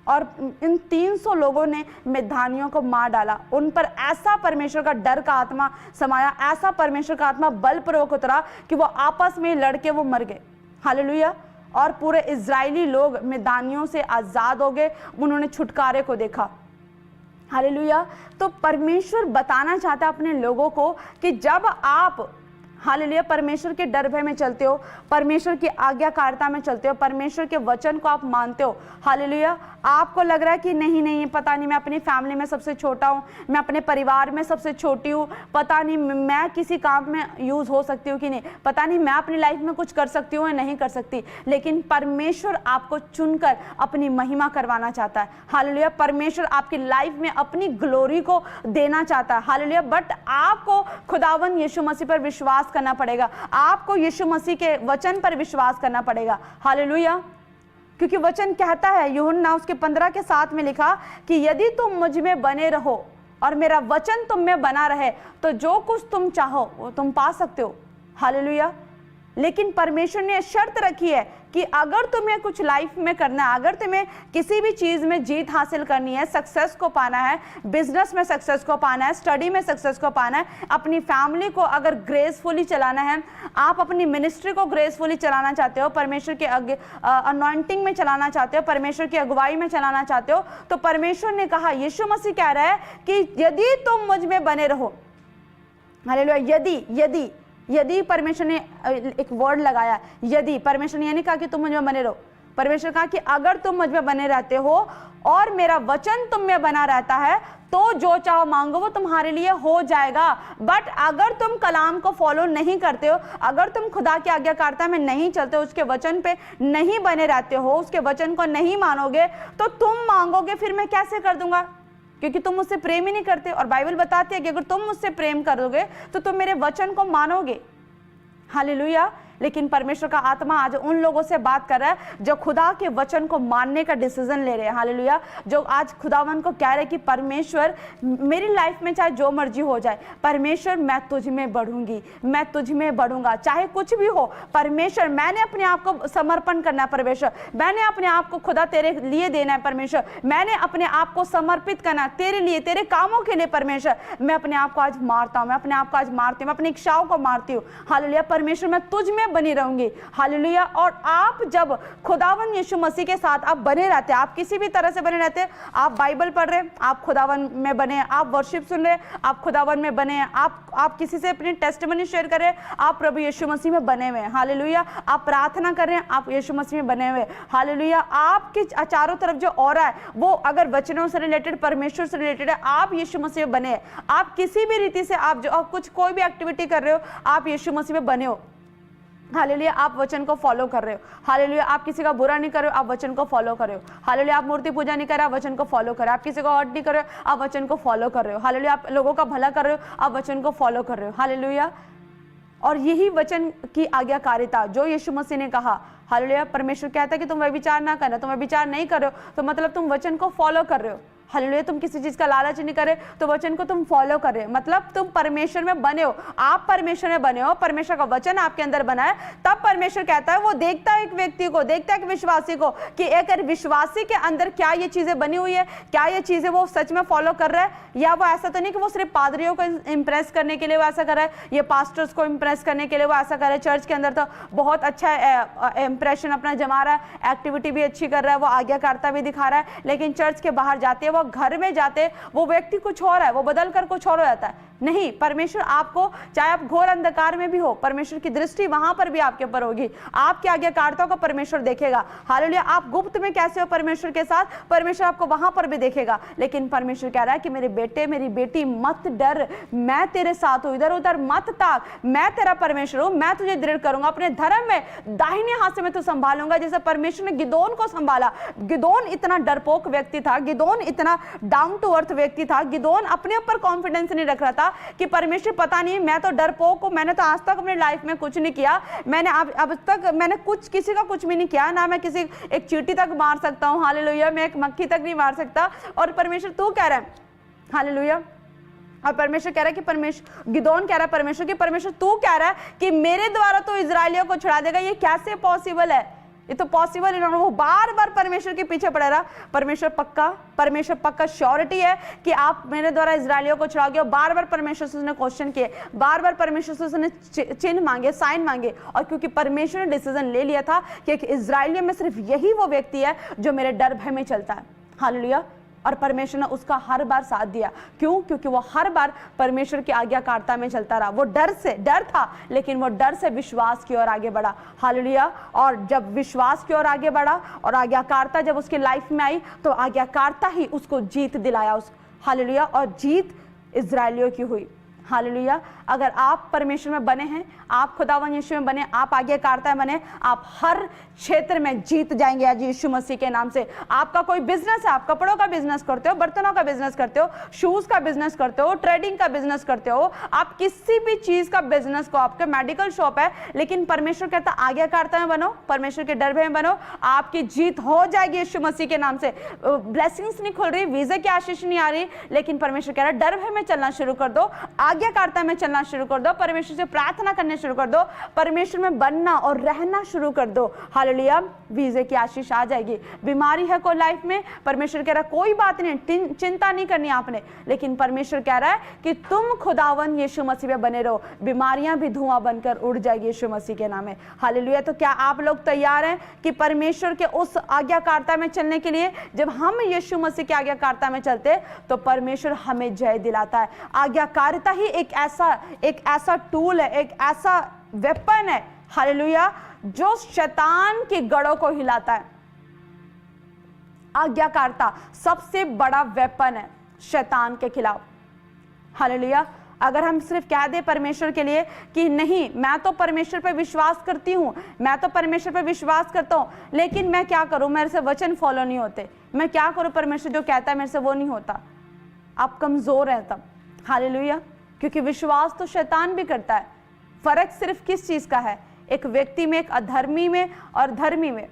और इन 300 लोगों ने मिद्यानियों को मार डाला। उन पर ऐसा परमेश्वर का डर का आत्मा समाया, ऐसा परमेश्वर का आत्मा बलपूर्वक उतरा कि वो आपस में लड़के वो मर गए। हालेलुया। और पूरे इजरायली लोग मिद्यानियों से आजाद हो गए, उन्होंने छुटकारे को देखा। हालेलुया। तो परमेश्वर बताना चाहता है अपने लोगों को कि जब आप हालेलुया परमेश्वर के डर भय में चलते हो, परमेश्वर की आज्ञाकारिता में चलते हो, परमेश्वर के वचन को आप मानते हो, हालेलुया, आपको लग रहा है कि नहीं पता नहीं मैं अपनी फैमिली में सबसे छोटा हूँ, मैं अपने परिवार में सबसे छोटी हूँ, पता नहीं मैं किसी काम में यूज हो सकती हूँ कि नहीं, पता नहीं मैं अपनी लाइफ में कुछ कर सकती हूँ या नहीं कर सकती, लेकिन परमेश्वर आपको चुनकर अपनी महिमा करवाना चाहता है। हालेलुया। परमेश्वर आपकी लाइफ में अपनी ग्लोरी को देना चाहता है। हालेलुया। बट आपको खुदावन यीशु मसीह पर विश्वास करना पड़ेगा, आपको यीशु मसीह के वचन पर विश्वास करना पड़ेगा। हालेलुया। क्योंकि वचन कहता है, यूहन्ना उसके 15:7 में लिखा कि यदि तुम मुझ में बने रहो और मेरा वचन तुम में बना रहे तो जो कुछ तुम चाहो वो तुम पा सकते हो। हालेलुया। लेकिन परमेश्वर ने शर्त रखी है कि अगर तुम्हें कुछ लाइफ में करना है, अगर तुम्हें किसी भी चीज में जीत हासिल करनी है, सक्सेस को पाना है, बिजनेस में सक्सेस को पाना है, स्टडी में सक्सेस को पाना है, अपनी फैमिली को अगर ग्रेसफुली चलाना है, आप अपनी मिनिस्ट्री को ग्रेसफुली चलाना चाहते हो, परमेश्वर के अनॉइंटिंग में चलाना चाहते हो, परमेश्वर की अगुवाई में चलाना चाहते हो, तो परमेश्वर ने कहा, यीशु मसीह कह रहा है कि यदि तुम मुझ में बने रहो, हालेलुया, यदि यदि परमेश्वर ने एक वर्ड लगाया, यदि, परमेश्वर ने ये नहीं कहा कि तुम मुझ में बने रहो, परमेश्वर कहा कि अगर तुम मुझ में बने रहते हो और मेरा वचन तुम में बना रहता है तो जो चाहो मांगो वो तुम्हारे लिए हो जाएगा। बट अगर तुम कलाम को फॉलो नहीं करते हो, अगर तुम खुदा की आज्ञाकारिता में नहीं चलते हो, उसके वचन पे नहीं बने रहते हो, उसके वचन को नहीं मानोगे, तो तुम मांगोगे फिर मैं कैसे कर दूंगा, क्योंकि तुम मुझसे प्रेम ही नहीं करते। और बाइबल बताती है कि अगर तुम मुझसे प्रेम करोगे तो तुम मेरे वचन को मानोगे। हालेलुया। लेकिन परमेश्वर का आत्मा आज उन लोगों से बात कर रहा है जो खुदा के वचन को मानने का डिसीजन ले रहे हैं। हालेलुया। जो आज खुदावन को कह रहे हैं कि परमेश्वर मेरी लाइफ में चाहे जो मर्जी हो जाए, परमेश्वर मैं तुझ में बढ़ूंगी, मैं तुझ में बढ़ूंगा, चाहे कुछ भी हो। परमेश्वर मैंने अपने आप को समर्पण करना है, परमेश्वर मैंने अपने आप को खुदा तेरे लिए देना है, परमेश्वर मैंने अपने आप को समर्पित करना है तेरे लिए, तेरे कामों के लिए। परमेश्वर मैं अपने आप को आज मारता हूँ, मैं अपने आप को आज मारती हूँ, मैं अपनी इच्छाओं को मारती हूँ। हालेलुया। परमेश्वर मैं तुझ में बनी रहूंगी। हालेलुया। और आप जब खुदावन यीशु मसीह के साथ आप बने रहते हैं, आप किसी भी तरह से बने रहते हैं, आप बाइबल पढ़ रहे हैं, आप खुदावन में बने, आप वर्शिप सुन रहे हैं, आप खुदावन में बने, आप किसी से अपनी टेस्टिमनी शेयर कर रहे हैं, आप प्रभु यीशु मसीह में बने हुए हैं। हालेलुया। आप प्रार्थना कर रहे हैं, आप यीशु मसीह में बने हुए हैं। हालेलुया। आपके चारों तरफ जो हो रहा है वो अगर वचनों से रिलेटेड, परमेश्वर से रिलेटेड है, आप यीशु मसीह में बने हैं। आप किसी भी रीति से आप जो कुछ कोई भी एक्टिविटी कर रहे हो, आप यीशु मसीह में बने हो। हालेलुया। आप वचन को फॉलो कर रहे हो। हालेलुया। आप किसी का बुरा नहीं कर रहे हो, आप वचन को फॉलो कर रहे हो। हालेलुया। आप मूर्ति पूजा नहीं कर रहे हो, आप वचन को फॉलो कर रहे हो। आप किसी को हर्ट नहीं कर रहे हो, आप वचन को फॉलो कर रहे हो। हालेलुया। आप लोगों का भला कर रहे हो, आप वचन को फॉलो कर रहे हो। हालेलुया। और यही वचन की आज्ञाकारिता जो यीशु मसीह ने कहा। हालेलुया। परमेश्वर कहता है कि तुम व्यभिचार ना करना, तुम व्यभिचार नहीं कर रहे हो तो मतलब तुम वचन को फॉलो कर रहे हो। हालेलुया। तुम किसी चीज का लालच नहीं करे तो वचन को तुम फॉलो कर रहे हो, मतलब तुम परमेश्वर में बने हो। आप परमेश्वर में बने हो, परमेश्वर का वचन आपके अंदर बना है। तब परमेश्वर कहता है, वो देखता है एक व्यक्ति को, देखता है एक विश्वासी को कि एक विश्वासी के अंदर क्या ये चीजें बनी हुई है, क्या ये चीजें वो सच में फॉलो कर रहा है, या वो ऐसा तो नहीं कि वो सिर्फ पादरियों को इंप्रेस करने के लिए वो ऐसा कर रहा है, ये पास्टर्स को इंप्रेस करने के लिए वो ऐसा कर रहा है। चर्च के अंदर तो बहुत अच्छा इंप्रेशन अपना जमा रहा है, एक्टिविटी भी अच्छी कर रहा है, वो आज्ञाकारिता भी दिखा रहा है, लेकिन चर्च के बाहर जाते वो घर में जाते वो व्यक्ति कुछ और है, वो बदल कर कुछ और हो जाता है। नहीं, परमेश्वर आपको, चाहे आप घोर अंधकार में भी हो, परमेश्वर की दृष्टि वहां पर भी आपके ऊपर होगी। आपकी आज्ञाकारिता को परमेश्वर देखेगा। हालेलुया। आप गुप्त में कैसे हो परमेश्वर के साथ, परमेश्वर आपको वहां पर भी देखेगा। लेकिन परमेश्वर कह रहा है कि मेरे बेटे मेरी बेटी मत डर, मैं तेरे साथ हूं, इधर उधर मत ताक, मैं तेरा परमेश्वर हूं, मैं तुझे दृढ़ करूंगा, अपने धर्म में दाहिने हाथ से मैं तुझे संभालूंगा। जैसे परमेश्वर ने गिदोन को संभाला। गिदोन इतना डरपोक व्यक्ति था, गिदोन इतना डाउन टू अर्थ व्यक्ति था, गिदोन अपने ऊपर कॉन्फिडेंस नहीं रख रहा था कि परमेश्वर पता नहीं मैं तो डरपोक हूं, मैंने तो आज तक अपनी लाइफ में कुछ नहीं किया, मैंने अब तक मैंने कुछ किसी का कुछ भी नहीं किया, ना मैं किसी एक चींटी तक मार सकता हूं। हालेलुया। मैं एक मक्खी तक नहीं मार सकता। और परमेश्वर तू कह रहा है, हालेलुया, और परमेश्वर कह रहा है कि परमेश्वर, गिदोन कह रहा है परमेश्वर कि परमेश्वर तू कह रहा है कि मेरे द्वारा तो इजराइलियों को छुड़ा देगा, ये कैसे पॉसिबल है, ये तो पॉसिबल ही नहीं। वो बार बार परमेश्वर के पीछे पड़ा रहा। परमेश्वर पक्का श्योरिटी है कि आप मेरे द्वारा इजराइलियों को छुड़ाओगे। और बार बार परमेश्वर से उसने क्वेश्चन किए, बार बार परमेश्वर से उसने चिन्ह मांगे, साइन मांगे। और क्योंकि परमेश्वर ने डिसीजन ले लिया था कि इजराइलियों में सिर्फ यही वो व्यक्ति है जो मेरे डर भय में चलता है। हालेलुया। और परमेश्वर ने उसका हर बार साथ दिया। क्यों? क्योंकि वो हर बार परमेश्वर की आज्ञाकारिता में चलता रहा। वो डर था, लेकिन वो डर से विश्वास की ओर आगे बढ़ा। हालेलुया। और जब विश्वास की ओर आगे बढ़ा और आज्ञाकारिता जब उसकी लाइफ में आई तो आज्ञाकारिता ही उसको जीत दिलाया। हालेलुया। और जीत इजराइलियों की हुई। हालेलुया। अगर आप परमेश्वर में बने हैं, आप खुदावन यीशु में बने, आप आज्ञाकारिता में बने, आप हर क्षेत्र में जीत जाएंगे आज यीशु मसीह के नाम से। आपका कोई बिजनेस है, आप कपड़ों का बिजनेस करते हो, बर्तनों का बिजनेस करते हो, शूज का बिजनेस करते हो, ट्रेडिंग का बिजनेस करते हो, आप किसी भी चीज का बिजनेस को, आपका मेडिकल शॉप है, लेकिन परमेश्वर कहता आज्ञाकारिता में बनो, परमेश्वर के डर में बनो, आपकी जीत हो जाएगी यीशु मसीह के नाम से। ब्लेसिंग्स नहीं खुल रही, वीजा की आशीष नहीं आ रही, लेकिन परमेश्वर कह रहा है डर भय में चलना शुरू कर दो, आज्ञाकारिता में चलना शुरू कर दो, परमेश्वर से प्रार्थना करने शुरू कर दो, परमेश्वर में बनना और रहना शुरू कर दो। हालेलुया। वीजे की आशीष आ जाएगी। बीमारी है कोई लाइफ में, परमेश्वर कह रहा है कोई बात नहीं, चिंता नहीं करनी आपने, लेकिन परमेश्वर कह रहा है कि तुम खुदावन यीशु मसीह में बने रहो, बीमारियां भी धुआं बनकर उड़ जाएगी यीशु मसीह के नाम में। हालेलुया। तो क्या आप लोग तैयार हैं कि परमेश्वर के उस आज्ञाकारिता में चलने के लिए? जब हम यीशु मसीह की आज्ञाकारिता में चलते तो परमेश्वर हमें जय दिलाता है। आज्ञाकारिता ही एक ऐसा टूल है, एक ऐसा वेपन है, हालेलुया, जो शैतान के गढ़ों को हिलाता है। आज्ञाकारिता सबसे बड़ा वेपन है शैतान के खिलाफ, हालेलुया। अगर हम सिर्फ कह दे परमेश्वर के लिए कि नहीं, मैं तो परमेश्वर पर विश्वास करती हूँ, मैं तो परमेश्वर पर विश्वास करता हूँ, लेकिन मैं क्या करूँ, मेरे से वचन फॉलो नहीं होते, मैं क्या करूँ, परमेश्वर जो कहता है मेरे से वो नहीं होता, आप कमजोर हैं तब, हालेलुया। क्योंकि विश्वास तो शैतान भी करता है। फर्क सिर्फ किस चीज का है, एक व्यक्ति में, एक अधर्मी में और धर्मी में।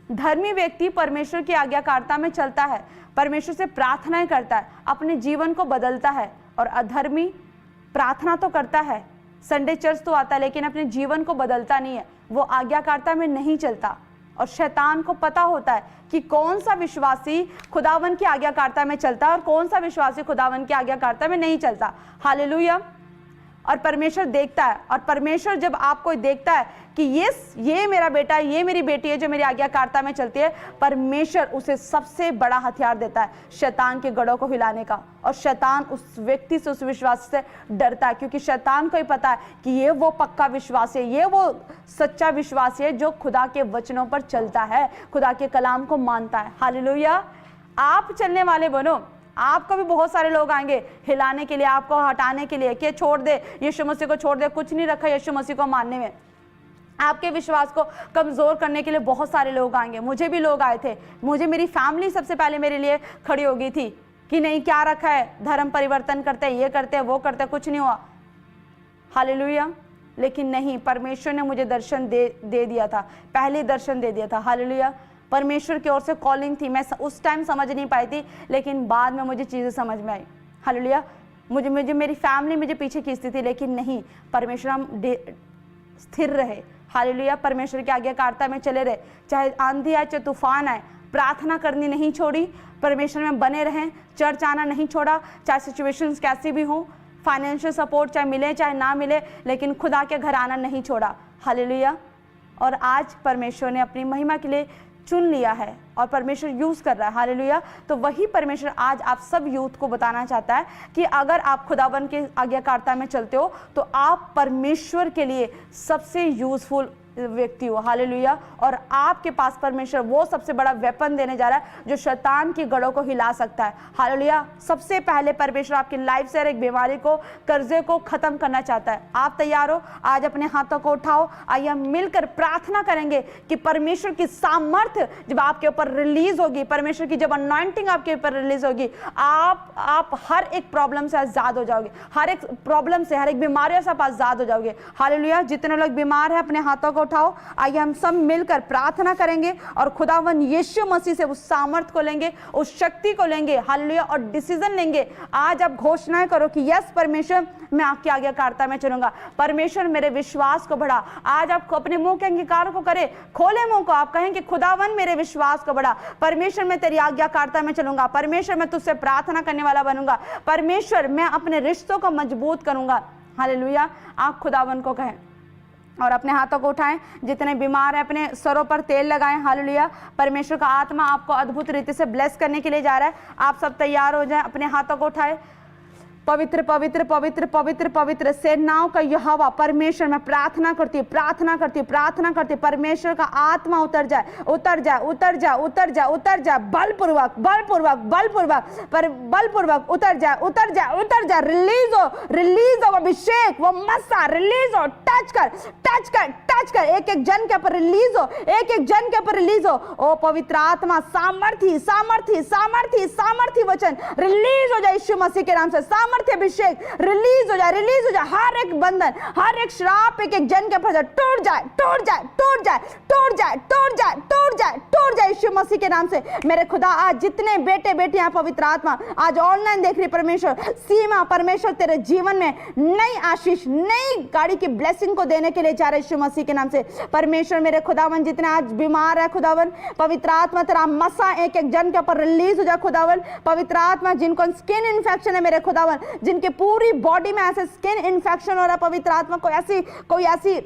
धर्मी व्यक्ति परमेश्वर की आज्ञाकारिता में चलता है, परमेश्वर से प्रार्थनाएं करता है, अपने जीवन को बदलता है। और अधर्मी प्रार्थना तो करता है, संडे चर्च तो आता है, लेकिन अपने जीवन को बदलता नहीं है, वो आज्ञाकारिता में नहीं चलता। और शैतान को पता होता है कि कौन सा विश्वासी खुदावन की आज्ञाकारिता में चलता है और कौन सा विश्वासी खुदावन की आज्ञाकारिता में नहीं चलता, हालेलुया। और परमेश्वर देखता है, और परमेश्वर जब आपको देखता है कि ये मेरा बेटा, ये मेरी बेटी है जो मेरी आज्ञाकारिता में चलती है, परमेश्वर उसे सबसे बड़ा हथियार देता है शैतान के गढ़ों को हिलाने का। और शैतान उस व्यक्ति से, उस विश्वास से डरता है, क्योंकि शैतान को ही पता है कि ये वो पक्का विश्वासी है, ये वो सच्चा विश्वासी है जो खुदा के वचनों पर चलता है, खुदा के कलाम को मानता है, हालेलुया। आप चलने वाले बनो। आपको भी बहुत सारे लोग आएंगे हिलाने के लिए, आपको हटाने के लिए कि छोड़ दे, यीशु मसीह को छोड़ दे, कुछ नहीं रखा यीशु मसीह को मानने में। आपके विश्वास को कमजोर करने के लिए बहुत सारे लोग आएंगे। मुझे भी लोग आए थे, मुझे मेरी फैमिली सबसे पहले मेरे लिए खड़ी हो गई थी कि नहीं, क्या रखा है, धर्म परिवर्तन करते हैं, ये करते हैं, वो करते हैं, कुछ नहीं हुआ, हालेलुया। लेकिन नहीं, परमेश्वर ने मुझे दर्शन दे दिया था, पहले दर्शन दे दिया था, हालेलुया। परमेश्वर की ओर से कॉलिंग थी, मैं उस टाइम समझ नहीं पाई थी, लेकिन बाद में मुझे चीज़ें समझ में आई, हालेलुया। मुझे मेरी फैमिली मुझे पीछे खींचती थी, लेकिन नहीं, परमेश्वर हम स्थिर रहे, हालेलुया। परमेश्वर की आज्ञाकारिता में चले रहे, चाहे आंधी आए, चाहे तूफान आए, प्रार्थना करनी नहीं छोड़ी, परमेश्वर में बने रहें, चर्च आना नहीं छोड़ा, चाहे सिचुएशंस कैसी भी हों, फाइनेंशियल सपोर्ट चाहे मिले चाहे ना मिले, लेकिन खुदा के घर आना नहीं छोड़ा, हालेलुया। और आज परमेश्वर ने अपनी महिमा के लिए चुन लिया है और परमेश्वर यूज कर रहा है, हालेलुया। तो वही परमेश्वर आज आप सब यूथ को बताना चाहता है कि अगर आप खुदावन के आज्ञाकारिता में चलते हो तो आप परमेश्वर के लिए सबसे यूजफुल व्यक्ति हो, हालेलुया। और आपके पास परमेश्वर वो सबसे बड़ा वेपन देने जा रहा है जो शैतान की गढ़ों को हिला सकता है, हालेलुया। सबसे पहले परमेश्वर आपकी लाइफ से एक बीमारी को, कर्जे को खत्म करना चाहता है। आप तैयार हो? आज अपने हाथों को उठाओ, आइए हम मिलकर प्रार्थना करेंगे कि परमेश्वर की सामर्थ्य जब आपके ऊपर रिलीज होगी, परमेश्वर की जब अनॉइंटिंग आपके ऊपर रिलीज होगी, आप हर एक प्रॉब्लम से आजाद हो जाओगे, हर एक प्रॉब्लम से, हर एक बीमारियों से आप आजाद हो जाओगे, हालेलुया। जितने लोग बीमार हैं अपने हाथों को उठाओ, आइए हम सब मिलकर प्रार्थना करेंगे और खुदावन यीशु मसीह से उस सामर्थ को लेंगे, उस शक्ति को लेंगे, हालेलुया। और डिसीजन लेंगे। आज आप घोषणाएं करो कि यस परमेश्वर, मैं आपकी आज्ञाकारिता में चलूंगा, परमेश्वर मेरे विश्वास को बढ़ा। आज आप अपने मुंह के अंगीकार को करें, खोले मुंह को, आप कहें कि खुदावन मेरे विश्वास को बढ़ा, परमेश्वर मैं तेरी आज्ञाकारिता में चलूंगा, परमेश्वर मैं तुझसे प्रार्थना करने वाला बनूंगा, परमेश्वर मैं अपने रिश्तों को मजबूत करूंगा, हालेलुया। आप खुदावन को कहें और अपने हाथों को उठाएं। जितने बीमार हैं अपने सरों पर तेल लगाएं, हालेलुया। परमेश्वर का आत्मा आपको अद्भुत रीति से ब्लेस करने के लिए जा रहा है। आप सब तैयार हो जाएं, अपने हाथों को उठाएं। पवित्र पवित्र पवित्र पवित्र पवित्र सेनाओं का यहोवा परमेश्वर, मैं प्रार्थना करती हूँ, प्रार्थना करती हूँ, प्रार्थना करती हूँ, परमेश्वर का आत्मा उतर जाए, उतर जाए, उतर जाए, उतर जाए, उतर जाए, बलपूर्वक बलपूर्वक बलपूर्वक पर बलपूर्वक उतर जाए, उतर जाए, उतर जाए। रिलीज हो अभिषेक, वो मसा रिलीज हो, टच कर, टच कर, टच कर, एक एक जन के ऊपर रिलीज हो, एक एक जन के ऊपर रिलीज हो। ओ पवित्र आत्मा, सामर्थी सामर्थी सामर्थी सामर्थी वचन रिलीज हो जाए यीशु मसीह के नाम से, सामर्थ्य अभिषेक रिलीज हो जाए, रिलीज हो जाए। हर एक बंधन, हर एक श्राप एक एक जन के ऊपर टूट जाए, टूट जाए, टूट जाए, टूट जाए, टूट जाए, टूट जाए, टूट जाए यीशु मसीह के नाम से। मेरे खुदा, आज जितने बेटे बेटियां पवित्र आत्मा आज ऑनलाइन देख रही, परमेश्वर सीमा, परमेश्वर तेरे जीवन में नई आशीष, नई गाड़ी की ब्लेसिंग को देने के लिए जा रहे यीशु मसीह के नाम से। परमेश्वर मेरे खुदावन, जितने आज बीमार है खुदावन, पवित्र आत्मा तेरा मसा एक एक जन के ऊपर रिलीज हो जाए खुदावन। पवित्र आत्मा, जिनको स्किन इन्फेक्शन है मेरे खुदावन, जिनके पूरी बॉडी में ऐसे स्किन इन्फेक्शन हो रहा है, पवित्र आत्मा कोई ऐसी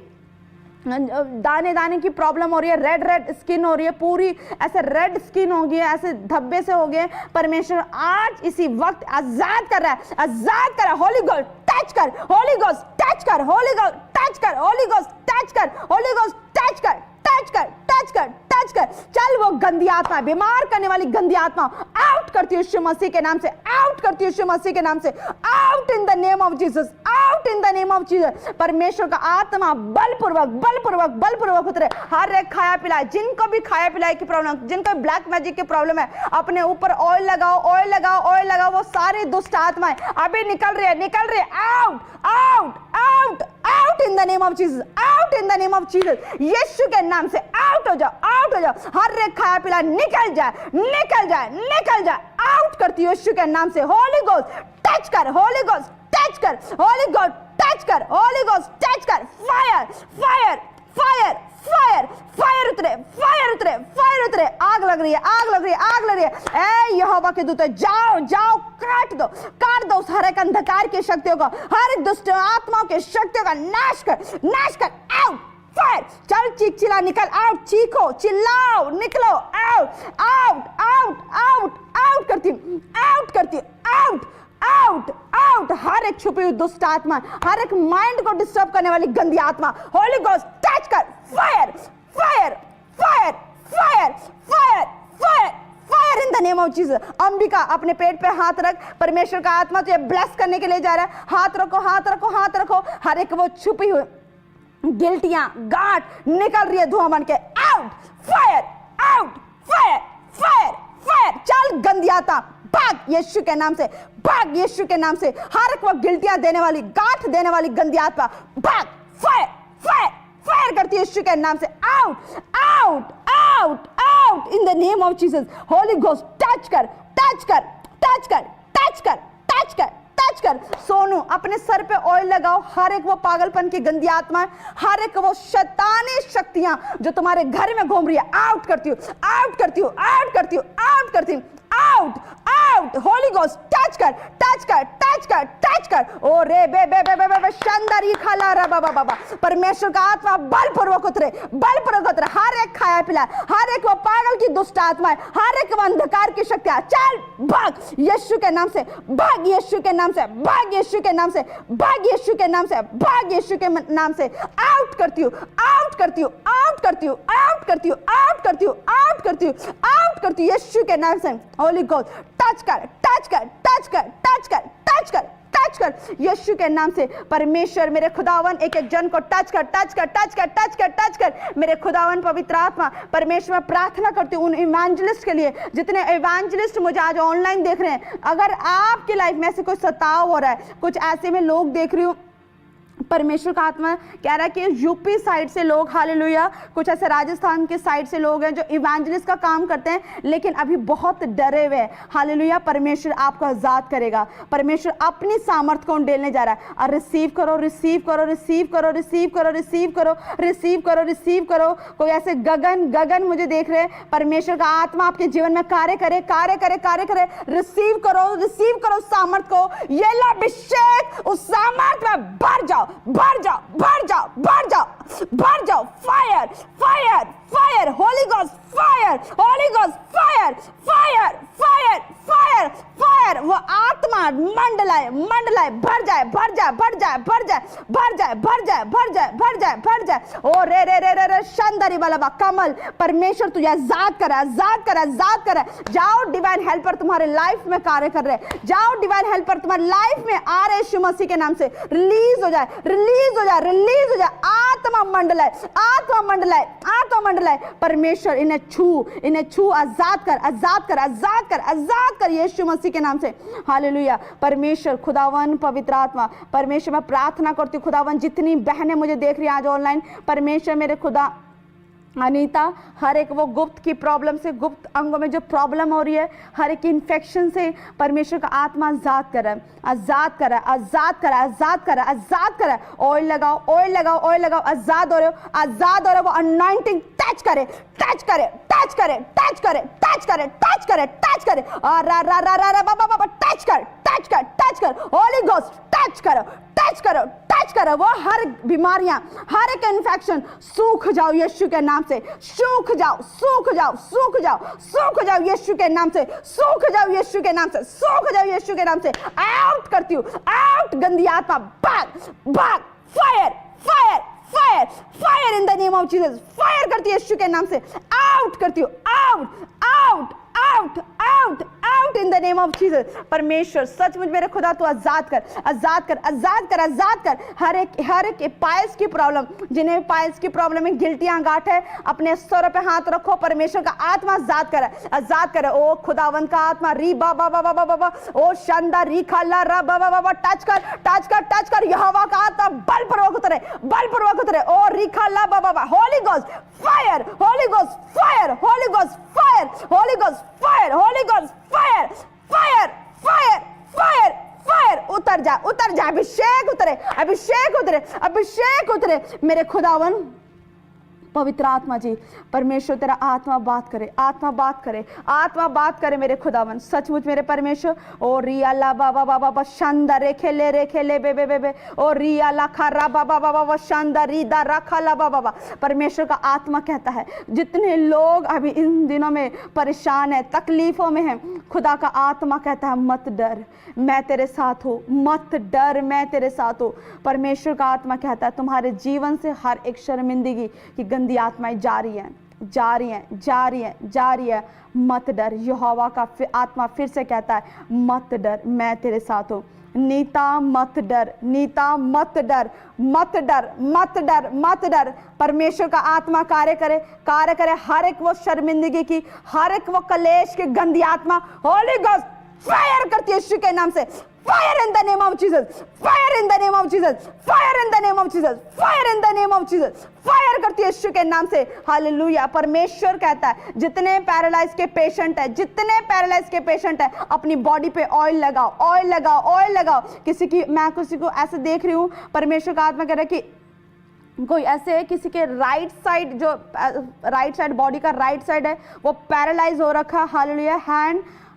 दाने दाने की प्रॉब्लम हो रही है, रेड रेड स्किन हो रही है, पूरी ऐसे रेड स्किन हो गई है, ऐसे धब्बे से हो गए, परमेश्वर आज इसी वक्त आजाद कर रहा है, आजाद कर रहा है। होली गोस्ट टच कर, होली गोस्ट टच कर, होली गोस्ट टच कर, होली गोस्ट टच कर, होली गोस्ट टच कर, टच कर, टच कर, टच कर। चल वो गंदी आत्मा, बीमार करने वाली गंदी आत्मा आउट करती हूँ यीशु मसीह के नाम से, आउट करती हूँ यीशु मसीह के नाम से, out in the name of Jesus, out in the name of Jesus. परमेश्वर का आत्मा बलपूर्वक बलपूर्वक बलपूर्वक उतरे, हर एक खाया पिलाए, जिनको भी खाया पिलाए की प्रॉब्लम, जिनको ब्लैक मैजिक की प्रॉब्लम है, अपने ऊपर ऑयल लगाओ, ऑयल लगाओ, ऑयल लगाओ। वो सारी दुष्ट आत्माएं अभी निकल रही है, निकल रही है, out out out out in the name of Jesus, out in the name of Jesus. यीशु के नाम से आउट हो जाओ, आउट हो जाओ। हर एक खाया पिला निकल जाए, निकल जाए, निकल जाए। आउट करती हूँ यीशु के नाम से। होली गोस्ट टच कर, होली गोस्ट टच कर, होली गोस्ट टच कर, होली गोस्ट टच कर। Fire fire fire fire fire उतरे, फायर उतरे, फायर उतरे। आग लग रही है, आग लग रही है, आग लग रही है। ए यहोवा के दूत, जाओ जाओ, काट दो उस हर एक अंधकार की शक्तियों को, हर एक दुष्ट आत्माओं की शक्तियों का नाश कर, नाश कर। आउट फायर, चल चीख चिल्ला, निकल, आउट, चीखो चिल्लाओ, निकलो, out out out out out करती हूँ, आउट करती हूँ, आउट आउट आउट। हर एक छुपी हुई दुष्ट आत्मा, हर एक माइंड को डिस्टर्ब करने वाली गंदी आत्मा, होली गोस्ट टच कर। Fire fire fire fire fire fire fire in the name of Jesus. Ambika अपने पेट पे हाथ रख, परमेश्वर का आत्मा तुझे ब्लेस करने के लिए जा रहा है। हाथ रखो, हाथ रखो, हाथ रखो। हर एक वो छुपी हुई गिल्टियां, गांठ निकल रही है धुआं बन के। Out fire, out fire fire fire. चल गंदी आत्मा भाग यीशु के नाम से, भाग यीशु के नाम से। हर एक वो गिल्टियां देने वाली, गांठ देने वाली गंदी आत्मा भाग। फायर फायर फायर करती है यीशु के नाम से। Out out out out in the name of Jesus. Holi ghost touch कर, टच कर, टच कर, टच कर, टच कर, टच कर। सोनू अपने सर पे ऑयल लगाओ। हर एक वो पागलपन की गंदी आत्मा, हर एक वो शैतानी शक्तियां जो तुम्हारे घर में घूम रही है, आउट करती हूँ, आउट करती हूँ, आउट करती हूँ, आउट करती हूँ। Out out, Holi ghost touch कर, टच कर, टच कर, टच कर। ओ रे बे बे बे बे बे, बे शंदरी खाला रा बाबा बाबा। परमेश्वर का आत्मा बलपूर्वक उतरे, बलपूर्वक उतरे। हर एक खाया पिला, हर एक वो पागल की दुष्ट आत्मा, हर एक वो अंधकार की शक्तियां, चल भाग यीशु के नाम से, भाग यीशु के नाम से, भाग यीशु के नाम से, भाग यीशु के नाम से, भाग यीशु के नाम से। आउट करती हूँ, आउट करती हूँ, आउट करती हूँ, आउट करती हूँ, आउट करती हूँ, आउट करती हूँ, आउट करती हूँ यीशु के नाम से। होली गोस्ट टच कर, टच कर, टच कर, टच कर, टच कर, टच कर यीशु के नाम से। परमेश्वर मेरे खुदावन एक एक जन को टच कर, टच कर, टच कर, टच कर, टच कर। मेरे खुदावन पवित्र आत्मा, परमेश्वर प्रार्थना करती हूँ उन इवेंजलिस्ट के लिए, जितने इवेंजलिस्ट मुझे आज ऑनलाइन देख रहे हैं। अगर आपकी लाइफ में से कोई सताव हो रहा है, कुछ ऐसे में लोग देख रही हूँ, परमेश्वर का आत्मा कह रहा है कि यूपी साइड से लोग, हालेलुया, कुछ ऐसे राजस्थान के साइड से लोग हैं जो इवेंजलिस्ट का काम करते हैं, लेकिन अभी बहुत डरे हुए हैं। हालेलुया, परमेश्वर आपको आजाद करेगा। परमेश्वर अपनी सामर्थ को उंडेलने जा रहा है। और रिसीव करो, रिसीव करो, रिसीव करो, रिसीव करो, रिसीव करो, रिसीव करो, रिसीव करो। कोई ऐसे गगन गगन मुझे देख रहे हैं, परमेश्वर का आत्मा आपके जीवन में कार्य करे, कार्य करे, कार्य करे। रिसीव करो, रिसीव करो सामर्थ को। ये लो अभिषेक, उस सामर्थ में भर जाओ, भर जाओ, भर जाओ, भर जाओ, भर जाओ। Fire fire fire, Holi ghost fire, Holi ghost fire, fire fire fire fire. वो आत्मा मंडलाए, मंडलाए, भर जाए, भर जाए, भर जाए, भर जाए, भर जाए, भर जाए, भर जाए, भर जाए, भर जाए। ओ रे रे रे रे रे शंदरी वाला कमल, परमेश्वर तुझे आजाद करे, आजाद करे, आजाद करे। जाओ, डिवाइन हेल्पर तुम्हारे लाइफ में कार्य कर रहे हैं। जाओ, डिवाइन हेल्पर तुम्हारे लाइफ में आ रहे, यीशु मसीह के नाम से रिलीज हो जाए, रिलीज हो जाए, रिलीज हो जाए। आत्मा मंडलाए, आत्मा मंडलाए, आत्मा मंडलाए। परमेश्वर इन्हें छू, आजाद कर, आजाद कर, आजाद कर, आजाद कर यीशु मसीह के नाम से। हालेलुया। परमेश्वर खुदावन पवित्र आत्मा, परमेश्वर मैं प्रार्थना करती हूँ खुदावन, जितनी बहनें मुझे देख रही हैं आज ऑनलाइन, परमेश्वर मेरे खुदा अनीता, हर एक वो गुप्त की प्रॉब्लम से, गुप्त अंगों में जो प्रॉब्लम हो रही है, हर एक इन्फेक्शन से परमेश्वर का आत्मा आजाद करे, आजाद करे, आजाद करे, आजाद करे, आजाद करे। ऑयल लगाओ, ऑयल लगाओ, ऑयल लगाओ। आजाद हो रहे हो, आजाद हो रहे हो। वो अनॉइंटिंग टच करे, टच करे, टच करे, टच करे, टच करे, टच करे, टच करे। और रा रा रा रा बाबा बाबा टच कर, टच कर, टच कर। होली गोस्ट टच करो, टच करो, टच करो। वो हर बीमारियां, हर एक इन्फेक्शन सूख जाओ यीशु के नाम से, सूख जाओ, सूख जाओ, सूख जाओ, सूख जाओ यीशु के नाम से, सूख जाओ यीशु के नाम से, सूख जाओ यीशु के नाम से। आउट करती हूँ, आउट गंदी आत्मा, भाग, भाग, fire, fire, fire, fire in the name of Jesus. Fire करती है यीशु के नाम से, आउट करती हूँ, out, out, out, out, out in the name of Jesus. परमेश्वर सचमुच मेरे खुदा तू आजाद कर, आजाद कर, आजाद कर, आजाद कर। हर एक पाइल्स की प्रॉब्लम, जिन्हें पाइल्स की प्रॉब्लम में गिल्टियां गांठ है, अपने सर पे हाथ रखो। परमेश्वर का आत्मा आजाद करे, आजाद करे। ओ खुदावंत का आत्मा, री बा बा बा बा बा, ओ शानदा री खाला रा बा बा बा, टच कर, टच कर, टच कर। यहोवा का आत्मा बलपूर्वक उतरे, बलपूर्वक उतरे। ओ री खाला बा बा बा, Holi ghost fire, Holi ghost fire, Holi ghost fire, Holi ghost fire, Holi ghost fire, fire, fire, fire, fire. उतर जा, उतर जा, अभिषेक उतरे, अभिषेक उतरे, अभिषेक उतरे। मेरे खुदावन पवित्र आत्मा जी, परमेश्वर तेरा आत्मा बात करे, आत्मा बात करे, आत्मा बात करे मेरे खुदावन। सचमुच मेरे परमेश्वर, ओ रिया ला बाबा बाबा बा शानदार रेखे ले बे बे बे बे, ओ रिया ला खरा बाबा बाबा बा शानदार रीदा रखा ला बाबा बा। परमेश्वर का आत्मा कहता है जितने लोग अभी इन दिनों में परेशान है, तकलीफों में है, खुदा का आत्मा कहता है मत डर, मैं तेरे साथ हूँ, मत डर, मैं तेरे साथ हूँ। परमेश्वर का आत्मा कहता है तुम्हारे जीवन से हर एक शर्मिंदगी की गंदी आत्माएं जा रही हैं, जा रही हैं, जा रही हैं, जा रही है। मत डर, यहोवा का आत्मा फिर से कहता है मत डर, मैं तेरे साथ हूँ। नीता मत डर, नीता मत डर, मत डर, मत डर, मत डर। परमेश्वर का आत्मा कार्य करे, कार्य करे। हर एक वो शर्मिंदगी की, हर एक वो कलेश की गंदी आत्मा होली गोस्ट फायर करती है यीशु के नाम से। Fire in the name of Jesus, fire in the name of Jesus, fire in the name of Jesus, fire in the name of Jesus. Fire करती है यीशु के नाम से। हालेलुया। परमेश्वर कहता है जितने पैरालाइज के पेशेंट है, जितने पैरालाइज के पेशेंट है, अपनी बॉडी पे ऑयल लगाओ, ऑयल लगाओ, ऑयल लगाओ। मैं किसी को ऐसे देख रही हूँ, परमेश्वर का आत्मा कह रहा है कि कोई ऐसे है, किसी के राइट साइड, जो राइट साइड बॉडी का राइट साइड है वो पैरालाइज हो रखा है। हालेलुया।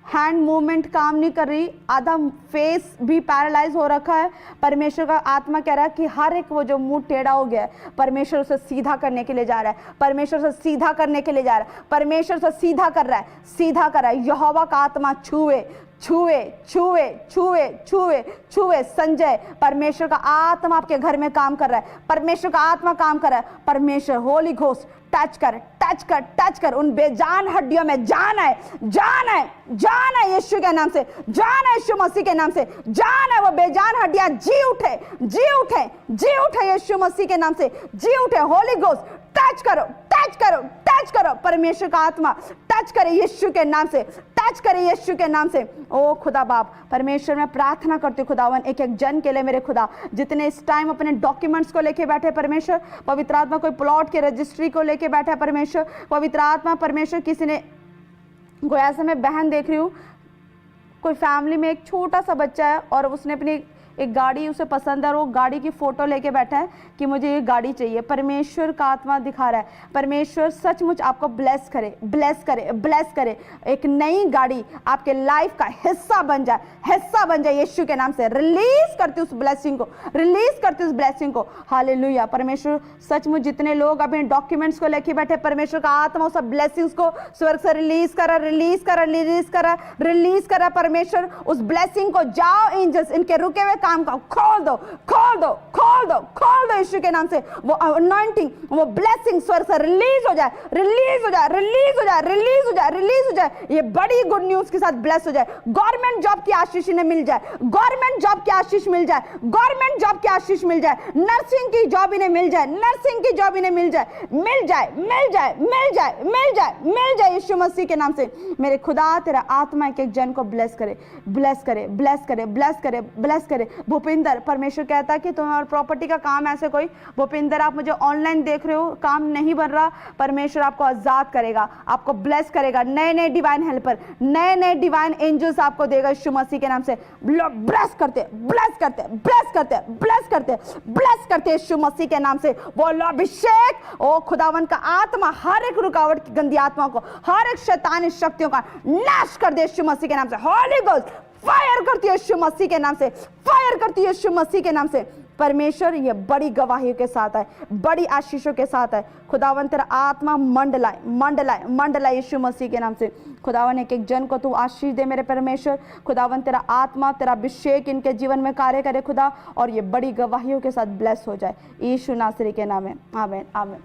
हैंड मूवमेंट काम नहीं कर रही, आधा फेस भी पैरालाइज हो रखा है। परमेश्वर का आत्मा कह रहा है कि हर एक वो जो मुंह टेढ़ा हो गया है, परमेश्वर उसे सीधा करने के लिए जा रहा है, परमेश्वर से सीधा करने के लिए जा रहा है, परमेश्वर से सीधा कर रहा है, सीधा कर रहा है। यहोवा का आत्मा छुए, छुए, छुए, छुए, छुए, छुए। संजय, परमेश्वर का आत्मा आपके घर में काम कर रहा है, परमेश्वर का आत्मा काम कर रहा है। परमेश्वर होली घोस्ट टच कर, टच कर, टच कर। उन बेजान हड्डियों में जान है, जान है, जान है यीशु के नाम से, जान है यीशु मसीह के नाम से, जान है। वो बेजान हड्डियां जी उठे, जी उठे, जी उठे यीशु मसीह के नाम से, जी उठे। होली घोस्ट टच करो, टच करो, टच करो। परमेश्वर का आत्मा टच करे यीशु के नाम से, टच करे यीशु के नाम से। ओ खुदा बाप, परमेश्वर मैं प्रार्थना करती हूँ खुदावन एक एक जन के लिए मेरे खुदा, जितने इस टाइम अपने डॉक्यूमेंट्स को लेके बैठे परमेश्वर, पवित्र आत्मा कोई प्लॉट के रजिस्ट्री को लेके बैठा है परमेश्वर, पवित्र आत्मा परमेश्वर किसी ने, कोई ऐसे मैं बहन देख रही हूँ, कोई फैमिली में एक छोटा सा बच्चा है और उसने अपनी एक गाड़ी उसे पसंद है और वो गाड़ी की फोटो लेके बैठा है कि मुझे ये गाड़ी चाहिए। परमेश्वर का आत्मा दिखा रहा है, परमेश्वर सचमुच आपको ब्लेस करे, ब्लेस करे, ब्लेस करे। एक नई गाड़ी आपके लाइफ का हिस्सा बन जाए, हिस्सा बन जाए यीशु के नाम से। रिलीज करती उस ब्लेसिंग को, रिलीज करती उस ब्लेसिंग को। हालेलुया। परमेश्वर सचमुच जितने लोग अपने डॉक्यूमेंट्स को लेके बैठे, परमेश्वर का आत्मा उस ब्लेसिंग्स को स्वर्ग से रिलीज करा, रिलीज करा, रिलीज करा, रिलीज करा। परमेश्वर उस ब्लेसिंग को, जाओ एंजल्स, इनके रुके हुए काम का खोल दो, खोल दो, खोल दो, खोल दो यीशु के नाम से। वो अनॉइंटिंग, वो ब्लेसिंग स्वर्ग से रिलीज हो जाए, रिलीज हो जाए, रिलीज हो जाए, रिलीज हो जाए, रिलीज हो जाए। ये बड़ी गुड न्यूज के साथ ब्लेस हो जाए। गवर्नमेंट जॉब की आशीष इन्हें मिल जाए, गवर्नमेंट जॉब की आशीष मिल जाए, गवर्नमेंट जॉब की आशीष मिल जाए, नर्सिंग की जॉब इन्हें मिल जाए, नर्सिंग की जॉब इन्हें मिल जाए, मिल जाए, मिल जाए, मिल जाए, मिल जाए, मिल जाए यीशु मसीह के नाम से। मेरे खुदा तेरा आत्मा एक एक जन को ब्लेस करे, ब्लेस करे, ब्लेस करे, ब्लेस करे, ब्लेस करे। भूपिंदर, परमेश्वर कहता है कि तुम्हारा प्रॉपर्टी का काम ऐसे कोई, भूपिंदर आप मुझे ऑनलाइन देख रहे हो, काम नहीं बन रहा, परमेश्वर आपको आजाद करेगा, आपको ब्लेस करेगा। नए नए डिवाइन हेल्पर, नए नए डिवाइन एंजल्स आपको देगा यीशु मसीह के नाम से। ब्लेस करते, ब्लेस करते, ब्लेस करते, ब्लेस करते, ब्लेस करते यीशु मसीह के नाम से। बोलो अभिषेक। ओ खुदावन का आत्मा हर एक रुकावट की गंदी आत्मा को, हर एक शैतानी शक्तियों का नाश कर दे यीशु मसीह के नाम से। होली गोस्ट फायर करती हूँ यीशु मसीह के नाम से, फायर करती हूँ यीशु मसीह के नाम से। परमेश्वर ये बड़ी गवाहियों के साथ है, बड़ी आशीषों के साथ है। खुदावन तेरा आत्मा मंडलाए मंडलाए मंडलाए यीशु मसीह के नाम से। खुदावन एक एक जन को तू आशीष दे मेरे परमेश्वर। खुदावन तेरा आत्मा, तेरा अभिषेक इनके जीवन में कार्य करे खुदा, और ये बड़ी गवाहियों के साथ ब्लेस हो जाए यीशु नासरी के नाम में। आमीन आमीन।